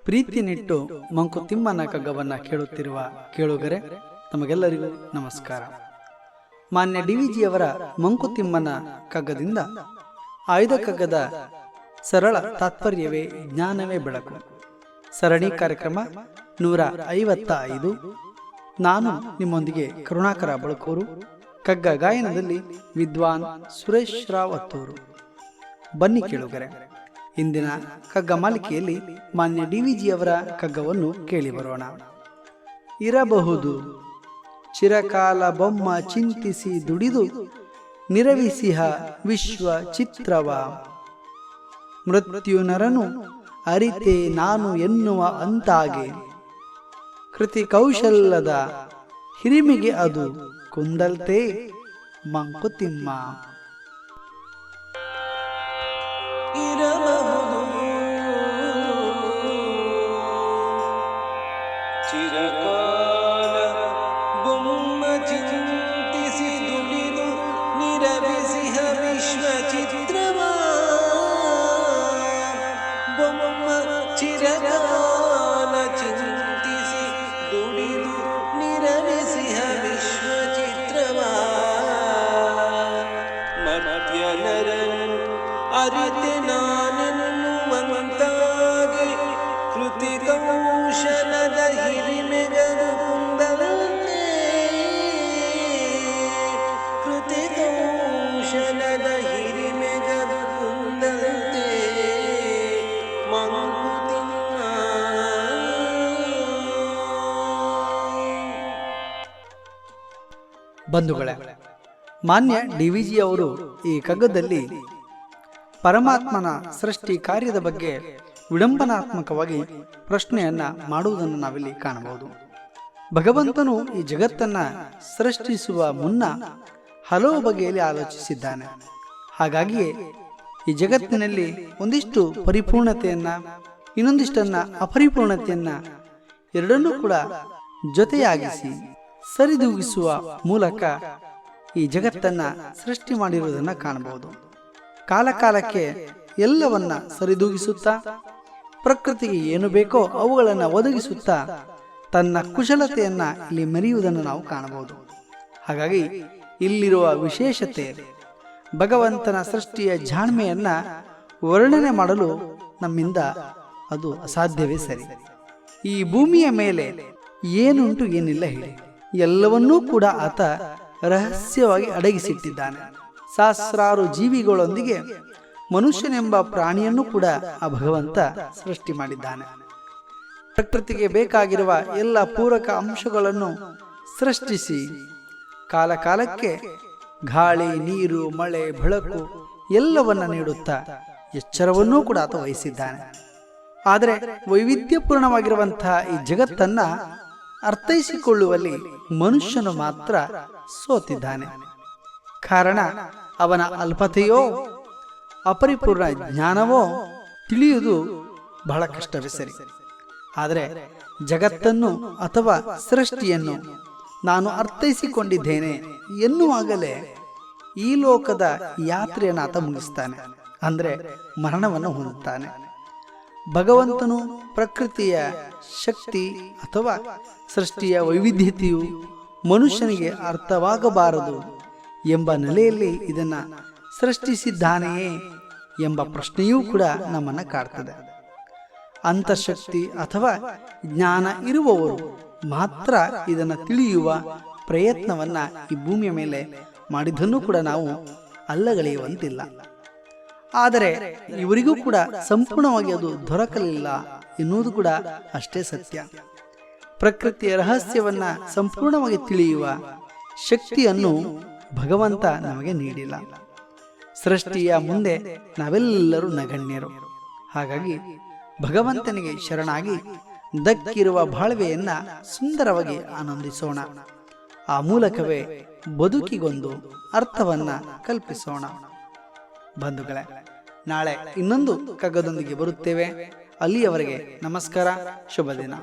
ಪ್ರೀತಿನಿಟ್ಟು ಮಂಕುತಿಮ್ಮನ ಕಗ್ಗವನ್ನು ಕೇಳುತ್ತಿರುವ ಕೇಳುಗರೆ ತಮಗೆಲ್ಲರಿಗೂ ನಮಸ್ಕಾರ. ಮಾನ್ಯ ಡಿವಿಜಿಯವರ ಮಂಕುತಿಮ್ಮನ ಕಗ್ಗದಿಂದ ಆಯ್ದ ಕಗ್ಗದ ಸರಳ ತಾತ್ಪರ್ಯವೇ ಜ್ಞಾನವೇ ಬೆಳಕು ಸರಣಿ ಕಾರ್ಯಕ್ರಮ 155. ನಾನು ನಿಮ್ಮೊಂದಿಗೆ ಕರುಣಾಕರ ಬಳಕೂರು. ಕಗ್ಗ ಗಾಯನದಲ್ಲಿ ವಿದ್ವಾನ್ ಸುರೇಶ್ ರಾವ್ ಅತ್ತೂರು. ಬನ್ನಿ ಕೇಳುಗರೆ, ಇಂದಿನ ಕಗ್ಗ ಮಾಲಿಕೆಯಲ್ಲಿ ಮಾನ್ಯ ಡಿವಿಜಿಯವರ ಕಗ್ಗವನ್ನು ಕೇಳಿ ಬರೋಣ. ಇರಬಹುದು ಚಿರಕಾಲ ಬೊಮ್ಮ ಚಿಂತಿಸಿ ದುಡಿದು ನಿರವಿಸಿಹ ವಿಶ್ವ ಚಿತ್ರವ, ಮೃತ್ಯು ನರನು ಅರಿತೆ ನಾನು ಎನ್ನುವ ಅಂತಾಗೆ, ಕೃತಿ ಕೌಶಲ್ಯದ ಹಿರಿಮೆಗೆ ಅದು ಕುಂದಲ್ತೆ ಮಂಕುತಿಮ್ಮ. ಚಿರಕಾಲ ಬೊಮ್ಮ ಚಿಂತಿಸಿ ದುಡಿದು ನಿರವಿಸಿಹ ವಿಶ್ವ ಚಿತ್ರವ, ಬೊಮ್ಮ ಚಿರಕಾಲ ಚಿಂತಿಸಿ ದುಡಿದು ನಿರವಿಸಿಹ ವಿಶ್ವ ಚಿತ್ರವ, ಮರ್ತ್ಯನರನು ಅರಿತೆ ನಾನೆನ್ನುವಂತಾಗೆ, ಕೃತಿ ಕೌಶಲದ ಹಿರಿಮೆಗದು ಕುಂದಲಂತೆ, ಕೃತಿ ಕೌಶಲದ ಹಿರಿಮೆಗದು ಕುಂದಲಂತೆ ಮಂಕುತಿಮ್ಮ. ಬಂಧುಗಳೇ, ಮಾನ್ಯ ಡಿವಿಜಿ ಅವರು ಈ ಕಗ್ಗದಲ್ಲಿ ಪರಮಾತ್ಮನ ಸೃಷ್ಟಿ ಕಾರ್ಯದ ಬಗ್ಗೆ ವಿಡಂಬನಾತ್ಮಕವಾಗಿ ಪ್ರಶ್ನೆಯನ್ನ ಮಾಡುವುದನ್ನು ನಾವಿಲ್ಲಿ ಕಾಣಬಹುದು. ಭಗವಂತನು ಈ ಜಗತ್ತನ್ನ ಸೃಷ್ಟಿಸುವ ಮುನ್ನ ಹಲವು ಬಗೆಯಲ್ಲಿ ಆಲೋಚಿಸಿದ್ದಾನೆ. ಹಾಗಾಗಿಯೇ ಈ ಜಗತ್ತಿನಲ್ಲಿ ಒಂದಿಷ್ಟು ಪರಿಪೂರ್ಣತೆಯನ್ನ, ಇನ್ನೊಂದಿಷ್ಟನ್ನ ಅಪರಿಪೂರ್ಣತೆಯನ್ನ ಎರಡನ್ನೂ ಕೂಡ ಜೊತೆಯಾಗಿಸಿ ಸರಿದೂಗಿಸುವ ಮೂಲಕ ಈ ಜಗತ್ತನ್ನ ಸೃಷ್ಟಿ ಮಾಡಿರುವುದನ್ನು ಕಾಣಬಹುದು. ಕಾಲಕಾಲಕ್ಕೆ ಎಲ್ಲವನ್ನ ಸರಿದೂಗಿಸುತ್ತಾ ಪ್ರಕೃತಿಗೆ ಏನು ಬೇಕೋ ಅವುಗಳನ್ನು ಒದಗಿಸುತ್ತಾ ತನ್ನ ಕುಶಲತೆಯನ್ನ ಇಲ್ಲಿ ಮೆರೆಯುವುದನ್ನು ನಾವು ಕಾಣಬಹುದು. ಹಾಗಾಗಿ ಇಲ್ಲಿರುವ ವಿಶೇಷತೆ, ಭಗವಂತನ ಸೃಷ್ಟಿಯ ಜಾಣ್ಮೆಯನ್ನ ವರ್ಣನೆ ಮಾಡಲು ನಮ್ಮಿಂದ ಅದು ಅಸಾಧ್ಯವೇ ಸರಿ. ಈ ಭೂಮಿಯ ಮೇಲೆ ಏನುಂಟು ಏನಿಲ್ಲ ಹೇಳಿ, ಎಲ್ಲವನ್ನೂ ಕೂಡ ಆತ ರಹಸ್ಯವಾಗಿ ಅಡಗಿಸಿಟ್ಟಿದ್ದಾನೆ. ಸಹಸ್ರಾರು ಜೀವಿಗಳೊಂದಿಗೆ ಮನುಷ್ಯನೆಂಬ ಪ್ರಾಣಿಯನ್ನು ಕೂಡ ಆ ಭಗವಂತ ಸೃಷ್ಟಿ ಮಾಡಿದ್ದಾನೆ. ಪ್ರಕೃತಿಗೆ ಬೇಕಾಗಿರುವ ಎಲ್ಲ ಪೂರಕ ಅಂಶಗಳನ್ನು ಸೃಷ್ಟಿಸಿ ಕಾಲಕಾಲಕ್ಕೆ ಗಾಳಿ, ನೀರು, ಮಳೆ, ಬೆಳಕು ಎಲ್ಲವನ್ನ ನೀಡುತ್ತಾ ಎಚ್ಚರವನ್ನೂ ಕೂಡ ಆತ ವಹಿಸಿದ್ದಾನೆ. ಆದರೆ ವೈವಿಧ್ಯಪೂರ್ಣವಾಗಿರುವಂತಹ ಈ ಜಗತ್ತನ್ನ ಅರ್ಥೈಸಿಕೊಳ್ಳುವಲ್ಲಿ ಮನುಷ್ಯನು ಮಾತ್ರ ಸೋತಿದ್ದಾನೆ. ಕಾರಣ ಅವನ ಅಲ್ಪತೆಯೋ ಅಪರಿಪೂರ್ಣ ಜ್ಞಾನವೋ ತಿಳಿಯುವುದು ಬಹಳ ಕಷ್ಟವೇ ಸರಿ. ಆದರೆ ಜಗತ್ತನ್ನು ಅಥವಾ ಸೃಷ್ಟಿಯನ್ನು ನಾನು ಅರ್ಥೈಸಿಕೊಂಡಿದ್ದೇನೆ ಎನ್ನುವಾಗಲೇ ಈ ಲೋಕದ ಯಾತ್ರೆಯನ್ನು ಆತ ಮುಗಿಸ್ತಾನೆ, ಅಂದರೆ ಮರಣವನ್ನು ಹೊಂದುತ್ತಾನೆ. ಭಗವಂತನು ಪ್ರಕೃತಿಯ ಶಕ್ತಿ ಅಥವಾ ಸೃಷ್ಟಿಯ ವೈವಿಧ್ಯತೆಯು ಮನುಷ್ಯನಿಗೆ ಅರ್ಥವಾಗಬಾರದು ಎಂಬ ನೆಲೆಯಲ್ಲಿ ಇದನ್ನ ಸೃಷ್ಟಿಸಿದ್ದಾನೆಯೇ ಎಂಬ ಪ್ರಶ್ನೆಯೂ ಕೂಡ ನಮ್ಮನ್ನ ಕಾಡ್ತದೆ. ಅಂತಃಶಕ್ತಿ ಅಥವಾ ಜ್ಞಾನ ಇರುವವರು ಮಾತ್ರ ಇದನ್ನ ತಿಳಿಯುವ ಪ್ರಯತ್ನವನ್ನ ಈ ಭೂಮಿಯ ಮೇಲೆ ಮಾಡಿದ್ದನ್ನು ಕೂಡ ನಾವು ಅಲ್ಲಗಳೆಯುವಂತಿಲ್ಲ. ಆದರೆ ಇವರಿಗೂ ಕೂಡ ಸಂಪೂರ್ಣವಾಗಿ ಅದು ದೊರಕಲಿಲ್ಲ ಎನ್ನುವುದು ಕೂಡ ಅಷ್ಟೇ ಸತ್ಯ. ಪ್ರಕೃತಿಯ ರಹಸ್ಯವನ್ನ ಸಂಪೂರ್ಣವಾಗಿ ತಿಳಿಯುವ ಶಕ್ತಿಯನ್ನು ಭಗವಂತ ನಮಗೆ ನೀಡಿಲ್ಲ. ಸೃಷ್ಟಿಯ ಮುಂದೆ ನಾವೆಲ್ಲರೂ ನಗಣ್ಯರು. ಹಾಗಾಗಿ ಭಗವಂತನಿಗೆ ಶರಣಾಗಿ ದಕ್ಕಿರುವ ಬಾಳ್ವೆಯನ್ನ ಸುಂದರವಾಗಿ ಆನಂದಿಸೋಣ. ಆ ಮೂಲಕವೇ ಬದುಕಿಗೊಂದು ಅರ್ಥವನ್ನ ಕಲ್ಪಿಸೋಣ. ಬಂಧುಗಳೇ, ನಾಳೆ ಇನ್ನೊಂದು ಕಗ್ಗದೊಂದಿಗೆ ಬರುತ್ತೇವೆ. ಅಲ್ಲಿಯವರೆಗೆ ನಮಸ್ಕಾರ, ಶುಭ ದಿನ.